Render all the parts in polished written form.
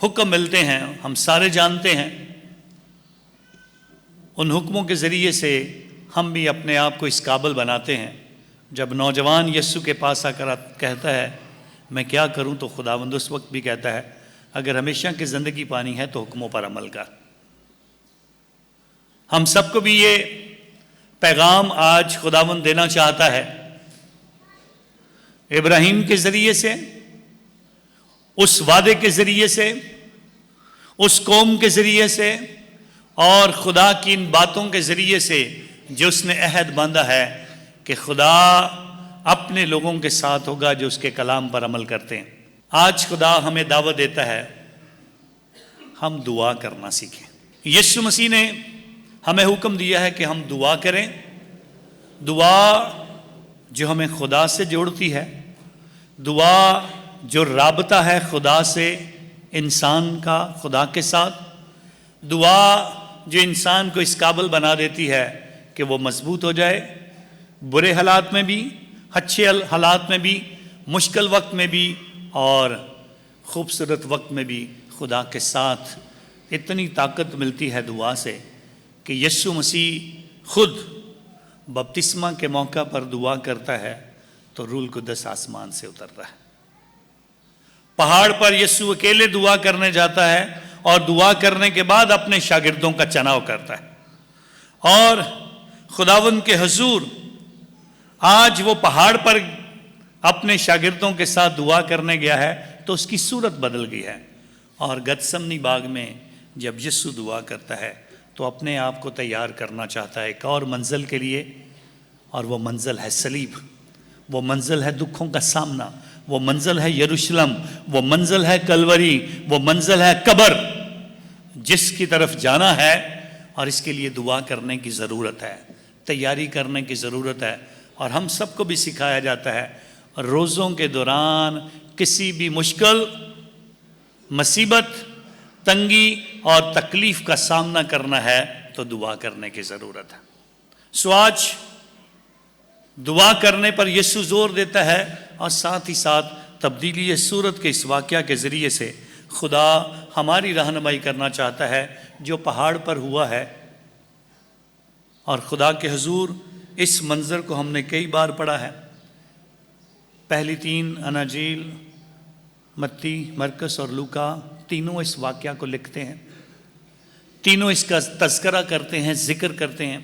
حکم ملتے ہیں ہم سارے جانتے ہیں. ان حکموں کے ذریعے سے ہم بھی اپنے آپ کو اس قابل بناتے ہیں. جب نوجوان یسوع کے پاس آ کر کہتا ہے میں کیا کروں، تو خداوند اس وقت بھی کہتا ہے اگر ہمیشہ کی زندگی پانی ہے تو حکموں پر عمل کر. ہم سب کو بھی یہ پیغام آج خداوند دینا چاہتا ہے. ابراہیم کے ذریعے سے، اس وعدے کے ذریعے سے، اس قوم کے ذریعے سے، اور خدا کی ان باتوں کے ذریعے سے جو اس نے عہد باندھا ہے کہ خدا اپنے لوگوں کے ساتھ ہوگا جو اس کے کلام پر عمل کرتے ہیں. آج خدا ہمیں دعوت دیتا ہے ہم دعا کرنا سیکھیں. یسوع مسیح نے ہمیں حکم دیا ہے کہ ہم دعا کریں. دعا جو ہمیں خدا سے جوڑتی ہے، دعا جو رابطہ ہے خدا سے انسان کا خدا کے ساتھ، دعا جو انسان کو اس قابل بنا دیتی ہے کہ وہ مضبوط ہو جائے، برے حالات میں بھی، اچھے حالات میں بھی، مشکل وقت میں بھی اور خوبصورت وقت میں بھی خدا کے ساتھ. اتنی طاقت ملتی ہے دعا سے کہ یسوع مسیح خود بپتسمہ کے موقع پر دعا کرتا ہے تو روح القدس آسمان سے اترتا ہے. پہاڑ پر یسوع اکیلے دعا کرنے جاتا ہے اور دعا کرنے کے بعد اپنے شاگردوں کا چناؤ کرتا ہے. اور خداوند کے حضور آج وہ پہاڑ پر اپنے شاگردوں کے ساتھ دعا کرنے گیا ہے تو اس کی صورت بدل گئی ہے. اور گتسمنی باغ میں جب یسوع دعا کرتا ہے تو اپنے آپ کو تیار کرنا چاہتا ہے ایک اور منزل کے لیے، اور وہ منزل ہے صلیب، وہ منزل ہے دکھوں کا سامنا، وہ منزل ہے یروشلم، وہ منزل ہے کلوری، وہ منزل ہے قبر جس کی طرف جانا ہے. اور اس کے لیے دعا کرنے کی ضرورت ہے، تیاری کرنے کی ضرورت ہے. اور ہم سب کو بھی سکھایا جاتا ہے روزوں کے دوران کسی بھی مشکل، مصیبت، تنگی اور تکلیف کا سامنا کرنا ہے تو دعا کرنے کی ضرورت ہے. سو آج دعا کرنے پر یسوع زور دیتا ہے، اور ساتھ ہی ساتھ تبدیلی صورت کے اس واقعہ کے ذریعے سے خدا ہماری رہنمائی کرنا چاہتا ہے جو پہاڑ پر ہوا ہے. اور خدا کے حضور اس منظر کو ہم نے کئی بار پڑھا ہے. پہلی 3 اناجیل متی، مرکس اور لوکا تینوں اس واقعہ کو لکھتے ہیں، تینوں اس کا تذکرہ کرتے ہیں، ذکر کرتے ہیں.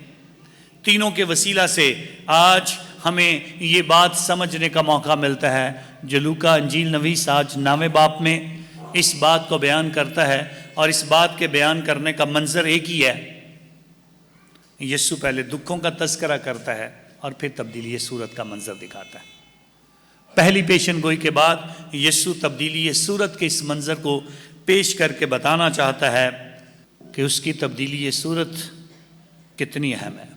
تینوں کے وسیلہ سے آج ہمیں یہ بات سمجھنے کا موقع ملتا ہے جو لوکا انجیل نویس آج 9ویں باب میں اس بات کو بیان کرتا ہے. اور اس بات کے بیان کرنے کا منظر ایک ہی ہے. یسوع پہلے دکھوں کا تذکرہ کرتا ہے اور پھر تبدیلی صورت کا منظر دکھاتا ہے. پہلی پیشن گوئی کے بعد یسوع تبدیلی صورت کے اس منظر کو پیش کر کے بتانا چاہتا ہے کہ اس کی تبدیلی صورت کتنی اہم ہے.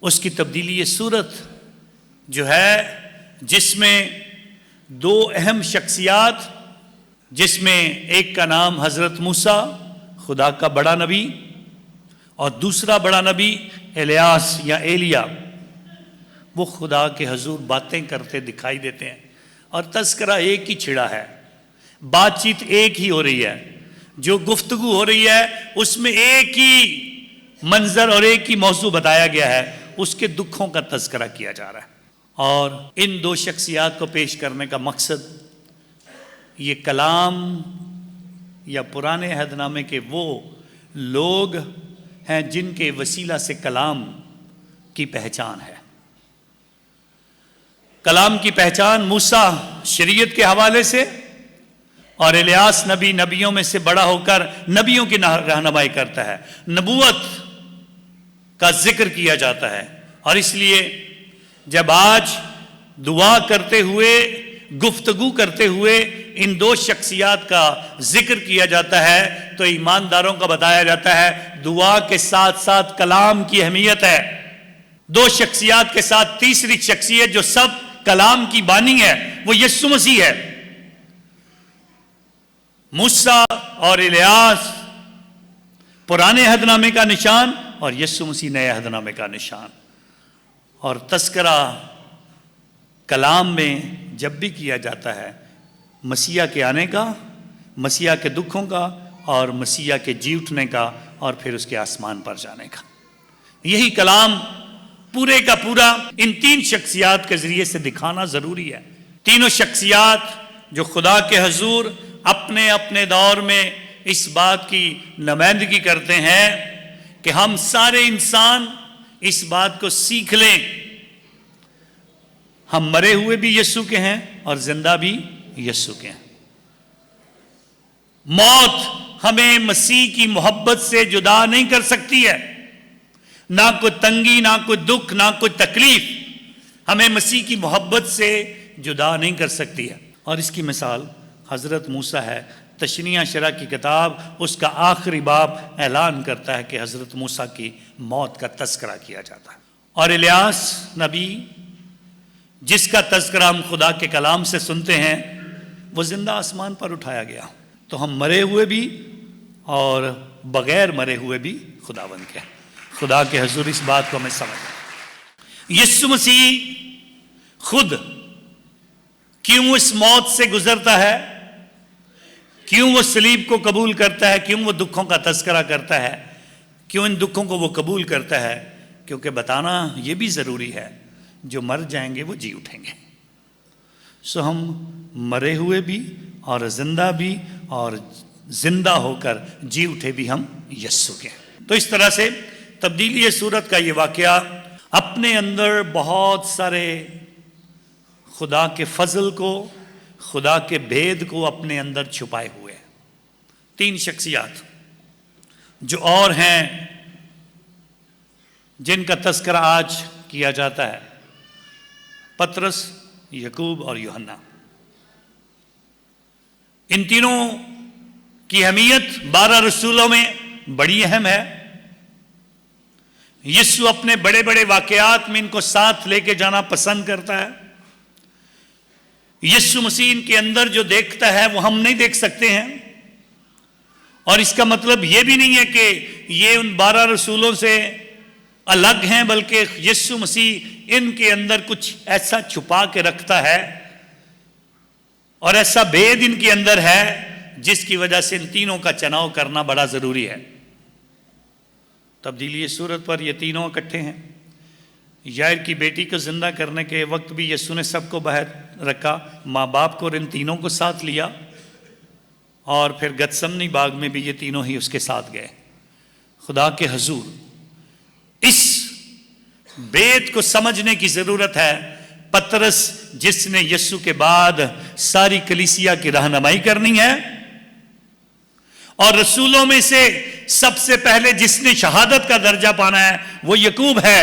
اس کی تبدیلی صورت جو ہے جس میں 2 اہم شخصیات، جس میں ایک کا نام حضرت موسیٰ خدا کا بڑا نبی اور دوسرا بڑا نبی الیاس یا ایلیا، وہ خدا کے حضور باتیں کرتے دکھائی دیتے ہیں. اور تذکرہ ایک ہی چھڑا ہے، بات چیت ایک ہی ہو رہی ہے، جو گفتگو ہو رہی ہے اس میں ایک ہی منظر اور ایک ہی موضوع بتایا گیا ہے، اس کے دکھوں کا تذکرہ کیا جا رہا ہے. اور ان 2 شخصیات کو پیش کرنے کا مقصد یہ کلام یا پرانے عہد نامے کے وہ لوگ ہیں جن کے وسیلہ سے کلام کی پہچان ہے. کلام کی پہچان موسیٰ شریعت کے حوالے سے اور الیاس نبی نبیوں میں سے بڑا ہو کر نبیوں کی رہنمائی کرتا ہے، نبوت کا ذکر کیا جاتا ہے. اور اس لیے جب آج دعا کرتے ہوئے، گفتگو کرتے ہوئے ان 2 شخصیات کا ذکر کیا جاتا ہے تو ایمانداروں کا بتایا جاتا ہے دعا کے ساتھ ساتھ کلام کی اہمیت ہے. 2 شخصیات کے ساتھ تیسری شخصیت جو سب کلام کی بانی ہے وہ یسوع مسیح ہے. موسیٰ اور الیاس پرانے عہد نامے کا نشان اور یسوع مسیح نئے عہد نامے کا نشان. اور تذکرہ کلام میں جب بھی کیا جاتا ہے مسیح کے آنے کا، مسیح کے دکھوں کا اور مسیح کے جی اٹھنے کا اور پھر اس کے آسمان پر جانے کا. یہی کلام پورے کا پورا ان تین شخصیات کے ذریعے سے دکھانا ضروری ہے. تینوں شخصیات جو خدا کے حضور اپنے اپنے دور میں اس بات کی نمائندگی کرتے ہیں کہ ہم سارے انسان اس بات کو سیکھ لیں. ہم مرے ہوئے بھی یسوع کے ہیں اور زندہ بھی یسوع کے ہیں. موت ہمیں مسیح کی محبت سے جدا نہیں کر سکتی ہے. نہ کوئی تنگی، نہ کوئی دکھ، نہ کوئی تکلیف ہمیں مسیح کی محبت سے جدا نہیں کر سکتی ہے. اور اس کی مثال حضرت موسیٰ ہے. تشریح شرح کی کتاب اس کا آخری باب اعلان کرتا ہے کہ حضرت موسیٰ کی موت کا تذکرہ کیا جاتا ہے. اور الیاس نبی جس کا تذکرہ ہم خدا کے کلام سے سنتے ہیں وہ زندہ آسمان پر اٹھایا گیا. تو ہم مرے ہوئے بھی اور بغیر مرے ہوئے بھی خداوند کے. خدا کے حضور اس بات کو ہمیں سمجھیں. یسوع مسیح خود کیوں اس موت سے گزرتا ہے، کیوں وہ صلیب کو قبول کرتا ہے، کیوں وہ دکھوں کا تذکرہ کرتا ہے، کیوں ان دکھوں کو وہ قبول کرتا ہے؟ کیونکہ بتانا یہ بھی ضروری ہے جو مر جائیں گے وہ جی اٹھیں گے. سو ہم مرے ہوئے بھی اور زندہ بھی اور زندہ ہو کر جی اٹھے بھی ہم یسوع کے. تو اس طرح سے تبدیلی صورت کا یہ واقعہ اپنے اندر بہت سارے خدا کے فضل کو، خدا کے بھید کو اپنے اندر چھپائے ہوئے. تین شخصیات جو اور ہیں جن کا تذکرہ آج کیا جاتا ہے، پطرس، یعقوب اور یوحنا. ان تینوں کی اہمیت 12 رسولوں میں بڑی اہم ہے. یسوع اپنے بڑے بڑے واقعات میں ان کو ساتھ لے کے جانا پسند کرتا ہے. یسوع مسیح ان کے اندر جو دیکھتا ہے وہ ہم نہیں دیکھ سکتے ہیں. اور اس کا مطلب یہ بھی نہیں ہے کہ یہ ان 12 رسولوں سے الگ ہیں، بلکہ یسوع مسیح ان کے اندر کچھ ایسا چھپا کے رکھتا ہے اور ایسا بھید ان کے اندر ہے جس کی وجہ سے ان تینوں کا چناؤ کرنا بڑا ضروری ہے. تبدیلی صورت پر یہ تینوں اکٹھے ہیں. یائر کی بیٹی کو زندہ کرنے کے وقت بھی یسوع نے سب کو باہر رکھا، ماں باپ کو اور ان تینوں کو ساتھ لیا. اور پھر گتسمنی باغ میں بھی یہ تینوں ہی اس کے ساتھ گئے. خدا کے حضور اس بیت کو سمجھنے کی ضرورت ہے. پطرس جس نے یسوع کے بعد ساری کلیسیا کی رہنمائی کرنی ہے، اور رسولوں میں سے سب سے پہلے جس نے شہادت کا درجہ پانا ہے وہ یعقوب ہے،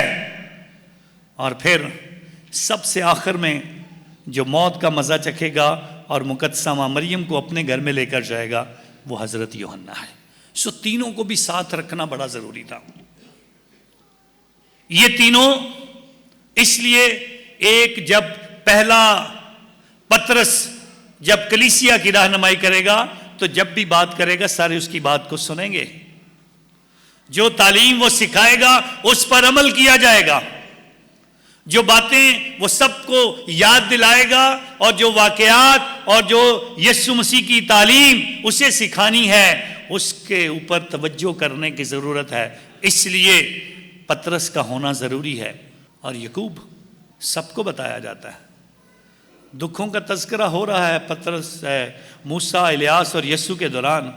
اور پھر سب سے آخر میں جو موت کا مزہ چکھے گا اور مقدسہ ماں مریم کو اپنے گھر میں لے کر جائے گا وہ حضرت یوحنا ہے. سو تینوں کو بھی ساتھ رکھنا بڑا ضروری تھا. یہ تینوں اس لیے ایک جب پہلا پطرس جب کلیسیا کی رہنمائی کرے گا تو جب بھی بات کرے گا سارے اس کی بات کو سنیں گے. جو تعلیم وہ سکھائے گا اس پر عمل کیا جائے گا. جو باتیں وہ سب کو یاد دلائے گا اور جو واقعات اور جو یسوع مسیح کی تعلیم اسے سکھانی ہے اس کے اوپر توجہ کرنے کی ضرورت ہے. اس لیے پطرس کا ہونا ضروری ہے. اور یعقوب سب کو بتایا جاتا ہے. دکھوں کا تذکرہ ہو رہا ہے پطرس، موسیٰ، الیاس اور یسوع کے دوران،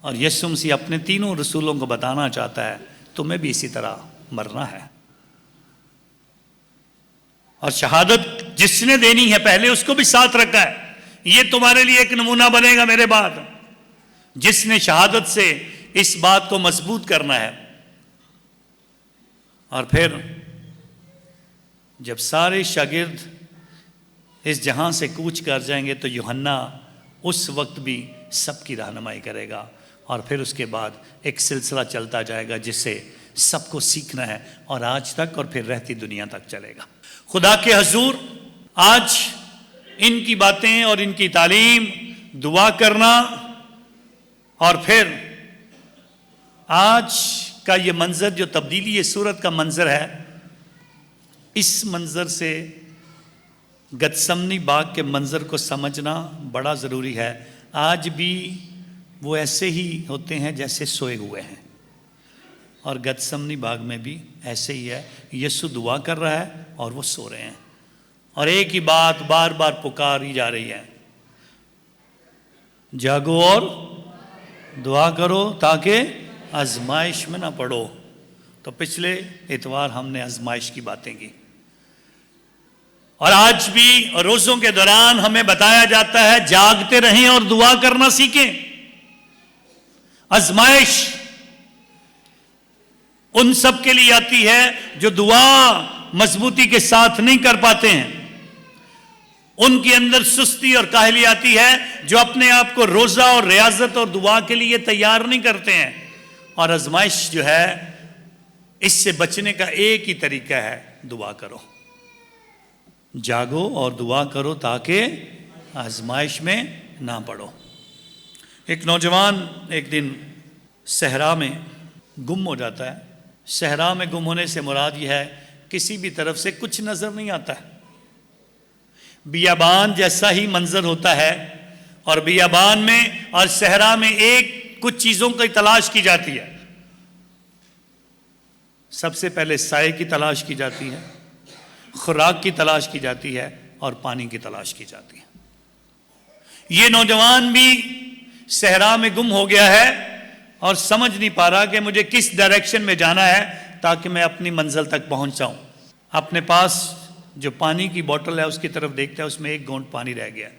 اور یسوع مسیح اپنے تینوں رسولوں کو بتانا چاہتا ہے تمہیں بھی اسی طرح مرنا ہے. اور شہادت جس نے دینی ہے پہلے اس کو بھی ساتھ رکھا ہے. یہ تمہارے لیے ایک نمونہ بنے گا میرے بعد. جس نے شہادت سے اس بات کو مضبوط کرنا ہے. اور پھر جب سارے شاگرد اس جہاں سے کوچ کر جائیں گے تو یوحنا اس وقت بھی سب کی رہنمائی کرے گا. اور پھر اس کے بعد ایک سلسلہ چلتا جائے گا جس سے سب کو سیکھنا ہے اور آج تک اور پھر رہتی دنیا تک چلے گا. خدا کے حضور آج ان کی باتیں اور ان کی تعلیم، دعا کرنا، اور پھر آج کا یہ منظر جو تبدیلی یہ صورت کا منظر ہے، اس منظر سے گتسمنی باغ کے منظر کو سمجھنا بڑا ضروری ہے. آج بھی وہ ایسے ہی ہوتے ہیں جیسے سوئے ہوئے ہیں. اور گتسمنی باغ میں بھی ایسے ہی ہے. یسوع دعا کر رہا ہے اور وہ سو رہے ہیں, اور ایک ہی بات بار بار پکاری جا رہی ہے, جاگو اور دعا کرو تاکہ آزمائش میں نہ پڑو. تو پچھلے اتوار ہم نے آزمائش کی باتیں کی, اور آج بھی روزوں کے دوران ہمیں بتایا جاتا ہے جاگتے رہیں اور دعا کرنا سیکھیں. آزمائش ان سب کے لیے آتی ہے جو دعا مضبوطی کے ساتھ نہیں کر پاتے ہیں. ان کے اندر سستی اور کاہلی آتی ہے جو اپنے آپ کو روزہ اور ریاضت اور دعا کے لیے تیار نہیں کرتے ہیں. اور آزمائش جو ہے, اس سے بچنے کا ایک ہی طریقہ ہے, دعا کرو, جاگو اور دعا کرو تاکہ آزمائش میں نہ پڑو. ایک نوجوان ایک دن صحرا میں گم ہو جاتا ہے. صحرا میں گم ہونے سے مراد یہ ہے کسی بھی طرف سے کچھ نظر نہیں آتا ہے. بیابان جیسا ہی منظر ہوتا ہے, اور بیابان میں اور صحرا میں ایک کچھ چیزوں کی تلاش کی جاتی ہے. سب سے پہلے سائے کی تلاش کی جاتی ہے, خوراک کی تلاش کی جاتی ہے, اور پانی کی تلاش کی جاتی ہے. یہ نوجوان بھی صحرا میں گم ہو گیا ہے اور سمجھ نہیں پا رہا کہ مجھے کس ڈائریکشن میں جانا ہے تاکہ میں اپنی منزل تک پہنچ جاؤں. اپنے پاس جو پانی کی بوٹل ہے اس کی طرف دیکھتا ہے, اس میں ایک گھونٹ پانی رہ گیا,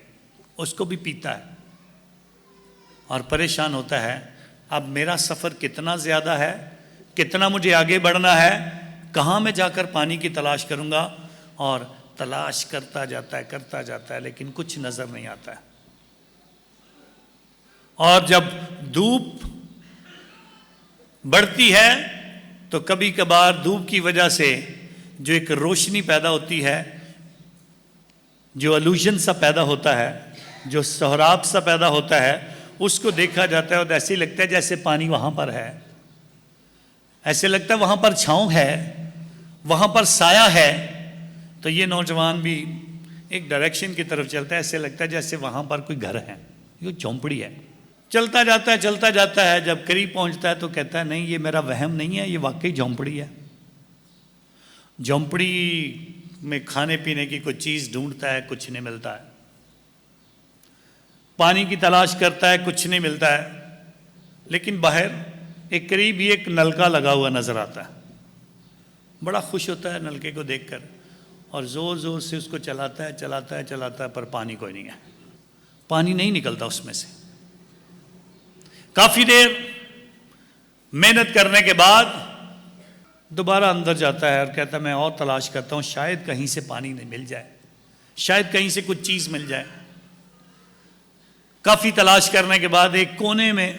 اس کو بھی پیتا ہے اور پریشان ہوتا ہے. اب میرا سفر کتنا زیادہ ہے, کتنا مجھے آگے بڑھنا ہے, کہاں میں جا کر پانی کی تلاش کروں گا. اور تلاش کرتا جاتا ہے لیکن کچھ نظر نہیں آتا ہے. اور جب دھوپ بڑھتی ہے تو کبھی کبھار دھوپ کی وجہ سے جو ایک روشنی پیدا ہوتی ہے, جو الوژن سا پیدا ہوتا ہے, جو سہراب سا پیدا ہوتا ہے, اس کو دیکھا جاتا ہے اور ایسے ہی لگتا ہے جیسے پانی وہاں پر ہے, ایسے لگتا ہے وہاں پر چھاؤں ہے, وہاں پر سایہ ہے. تو یہ نوجوان بھی ایک ڈائریکشن کی طرف چلتا ہے, ایسے لگتا ہے جیسے وہاں پر کوئی گھر ہے, یہ جھونپڑی ہے. چلتا جاتا ہے, جب قریب پہنچتا ہے تو کہتا ہے نہیں یہ میرا وہم نہیں ہے, یہ واقعی جھونپڑی ہے. جھونپڑی میں کھانے پینے کی کوئی چیز ڈھونڈتا ہے, کچھ نہیں ملتا ہے. پانی کی تلاش کرتا ہے, کچھ نہیں ملتا ہے. لیکن باہر ایک قریب ہی ایک نلکا لگا ہوا نظر آتا ہے. بڑا خوش ہوتا ہے نلکے کو دیکھ کر, اور زور زور سے اس کو چلاتا ہے, پر پانی کوئی نہیں ہے, پانی نہیں نکلتا اس میں سے. کافی دیر محنت کرنے کے بعد دوبارہ اندر جاتا ہے اور کہتا ہے میں اور تلاش کرتا ہوں, شاید کہیں سے پانی نہیں مل جائے, شاید کہیں سے کچھ چیز مل جائے. کافی تلاش کرنے کے بعد ایک کونے میں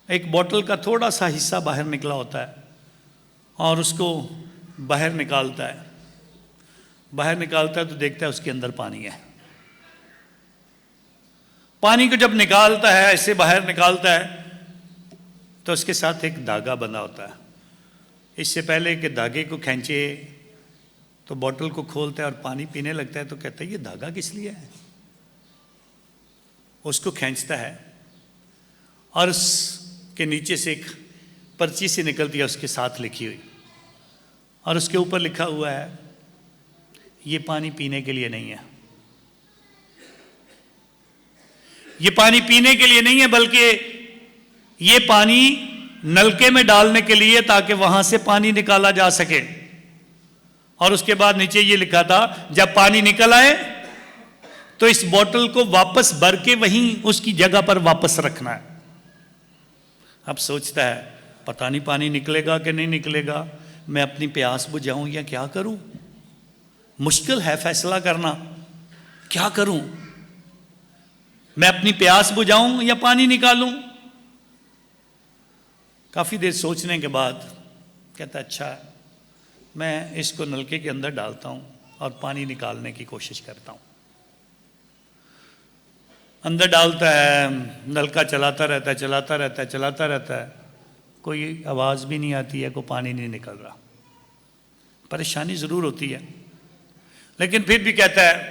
ایک بوٹل کا تھوڑا سا حصہ باہر نکلا ہوتا ہے, اور اس کو باہر نکالتا ہے. تو دیکھتا ہے اس کے اندر پانی ہے. پانی کو جب نکالتا ہے, ایسے باہر نکالتا ہے, تو اس کے ساتھ ایک دھاگا بندھا ہوتا ہے. اس سے پہلے کہ دھاگے کو کھینچے تو بوٹل کو کھولتا ہے اور پانی پینے لگتا ہے. تو کہتا ہے یہ دھاگا کس لیے ہے. اس کو کھینچتا ہے اور اس کے نیچے سے ایک پرچی سی نکلتی ہے اس کے ساتھ لکھی ہوئی, اور اس کے اوپر لکھا ہوا ہے یہ پانی پینے کے لیے نہیں ہے. یہ پانی پینے کے لیے نہیں ہے, بلکہ یہ پانی نلکے میں ڈالنے کے لیے تاکہ وہاں سے پانی نکالا جا سکے. اور اس کے بعد نیچے یہ لکھا تھا جب پانی نکل آئے تو اس بوٹل کو واپس بھر کے وہیں اس کی جگہ پر واپس رکھنا ہے. اب سوچتا ہے پتہ نہیں پانی نکلے گا کہ نہیں نکلے گا, میں اپنی پیاس بجھاؤں یا کیا کروں. مشکل ہے فیصلہ کرنا, کیا کروں, میں اپنی پیاس بجھاؤں یا پانی نکالوں. کافی دیر سوچنے کے بعد کہتا اچھا میں اس کو نلکے کے اندر ڈالتا ہوں اور پانی نکالنے کی کوشش کرتا ہوں. اندر ڈالتا ہے, نلکا چلاتا رہتا ہے, کوئی آواز بھی نہیں آتی ہے, کوئی پانی نہیں نکل رہا. پریشانی ضرور ہوتی ہے, لیکن پھر بھی کہتا ہے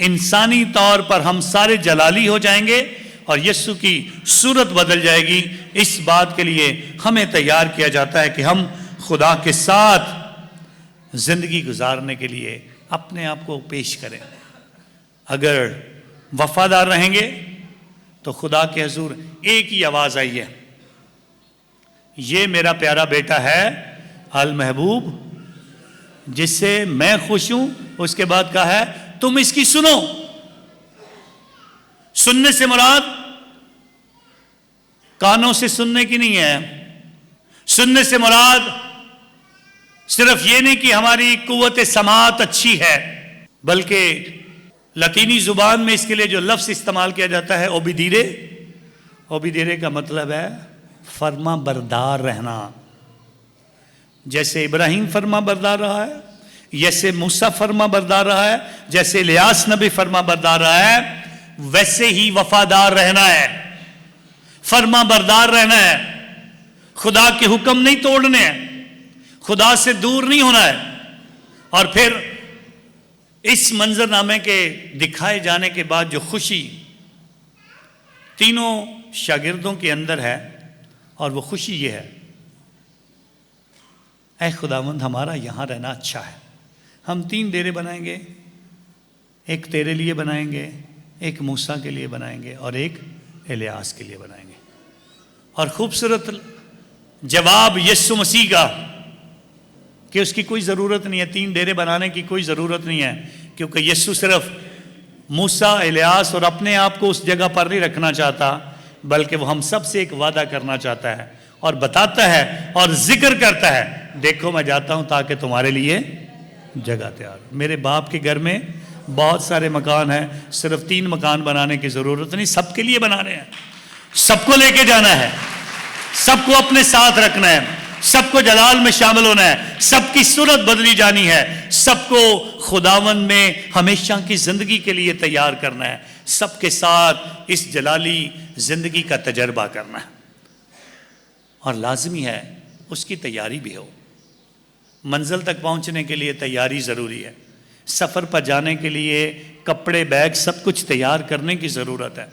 انسانی طور پر ہم سارے جلالی ہو جائیں گے اور یسوع کی صورت بدل جائے گی. اس بات کے لیے ہمیں تیار کیا جاتا ہے کہ ہم خدا کے ساتھ زندگی گزارنے کے لیے اپنے آپ کو پیش کریں. اگر وفادار رہیں گے تو خدا کے حضور ایک ہی آواز آئی ہے, یہ میرا پیارا بیٹا ہے المحبوب جس سے میں خوش ہوں. اس کے بعد کہا ہے تم اس کی سنو. سننے سے مراد کانوں سے سننے کی نہیں ہے. سننے سے مراد صرف یہ نہیں کہ ہماری قوت سماعت اچھی ہے, بلکہ لاطینی زبان میں اس کے لیے جو لفظ استعمال کیا جاتا ہے اوبیڈیرے, اوبیڈیرے کا مطلب ہے فرما بردار رہنا. جیسے ابراہیم فرما بردار رہا ہے, جیسے موسیٰ فرما بردار رہا ہے, جیسے الیاس نبی فرما بردار رہا ہے, ویسے ہی وفادار رہنا ہے, فرما بردار رہنا ہے. خدا کے حکم نہیں توڑنے ہیں, خدا سے دور نہیں ہونا ہے. اور پھر اس منظر نامے کے دکھائے جانے کے بعد جو خوشی تینوں شاگردوں کے اندر ہے, اور وہ خوشی یہ ہے, اے خداوند ہمارا یہاں رہنا اچھا ہے. ہم 3 ڈیرے بنائیں گے, ایک تیرے لیے بنائیں گے, ایک موسیٰ کے لیے بنائیں گے اور ایک الیاس کے لیے بنائیں گے. اور خوبصورت جواب یسوع مسیح کا کہ اس کی کوئی ضرورت نہیں ہے, 3 ڈیرے بنانے کی کوئی ضرورت نہیں ہے, کیونکہ یسوع صرف موسیٰ, الیاس اور اپنے آپ کو اس جگہ پر نہیں رکھنا چاہتا, بلکہ وہ ہم سب سے ایک وعدہ کرنا چاہتا ہے اور بتاتا ہے اور ذکر کرتا ہے, دیکھو میں جاتا ہوں تاکہ تمہارے لیے جگہ تیار. میرے باپ کے گھر میں بہت سارے مکان ہیں, صرف 3 مکان بنانے کی ضرورت نہیں, سب کے لیے بنانے ہیں. سب کو لے کے جانا ہے, سب کو اپنے ساتھ رکھنا ہے, سب کو جلال میں شامل ہونا ہے, سب کی صورت بدلی جانی ہے, سب کو خداوند میں ہمیشہ کی زندگی کے لیے تیار کرنا ہے, سب کے ساتھ اس جلالی زندگی کا تجربہ کرنا ہے. اور لازمی ہے اس کی تیاری بھی ہو. منزل تک پہنچنے کے لیے تیاری ضروری ہے. سفر پر جانے کے لیے کپڑے, بیگ, سب کچھ تیار کرنے کی ضرورت ہے.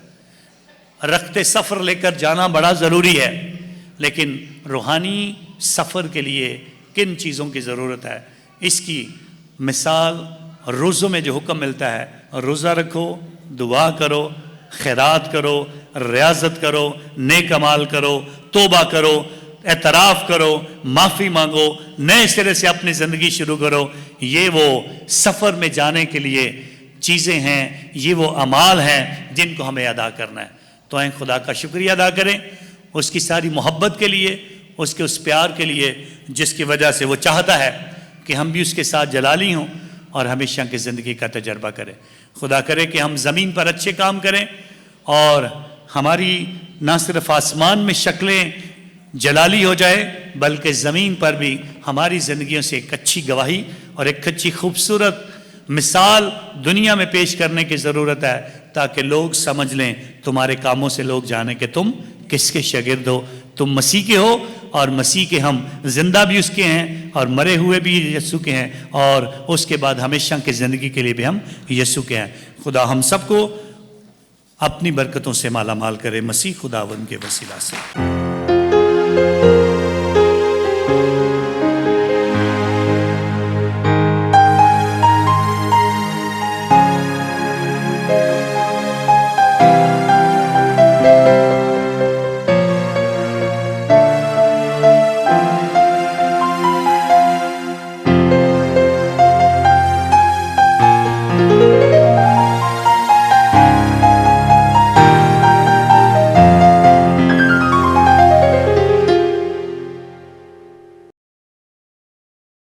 رخت سفر لے کر جانا بڑا ضروری ہے, لیکن روحانی سفر کے لیے کن چیزوں کی ضرورت ہے, اس کی مثال روزوں میں جو حکم ملتا ہے, روزہ رکھو, دعا کرو, خیرات کرو, ریاضت کرو, نیک اعمال کرو, توبہ کرو, اعتراف کرو, معافی مانگو, نئے سرے سے اپنی زندگی شروع کرو. یہ وہ سفر میں جانے کے لیے چیزیں ہیں, یہ وہ اعمال ہیں جن کو ہمیں ادا کرنا ہے. تو آئیں خدا کا شکریہ ادا کریں اس کی ساری محبت کے لیے, اس کے اس پیار کے لیے جس کی وجہ سے وہ چاہتا ہے کہ ہم بھی اس کے ساتھ جلالی ہوں اور ہمیشہ کی زندگی کا تجربہ کریں. خدا کرے کہ ہم زمین پر اچھے کام کریں اور ہماری نہ صرف آسمان میں شکلیں جلالی ہو جائے, بلکہ زمین پر بھی ہماری زندگیوں سے ایک اچھی گواہی اور ایک اچھی خوبصورت مثال دنیا میں پیش کرنے کی ضرورت ہے, تاکہ لوگ سمجھ لیں, تمہارے کاموں سے لوگ جانیں کہ تم کس کے شاگرد ہو. تم مسیح کے ہو, اور مسیح کے ہم زندہ بھی اس کے ہیں اور مرے ہوئے بھی یسوع کے ہیں, اور اس کے بعد ہمیشہ کی زندگی کے لیے بھی ہم یسوع کے ہیں. خدا ہم سب کو اپنی برکتوں سے مالا مال کرے, مسیح خداوند کے وسیلہ سے.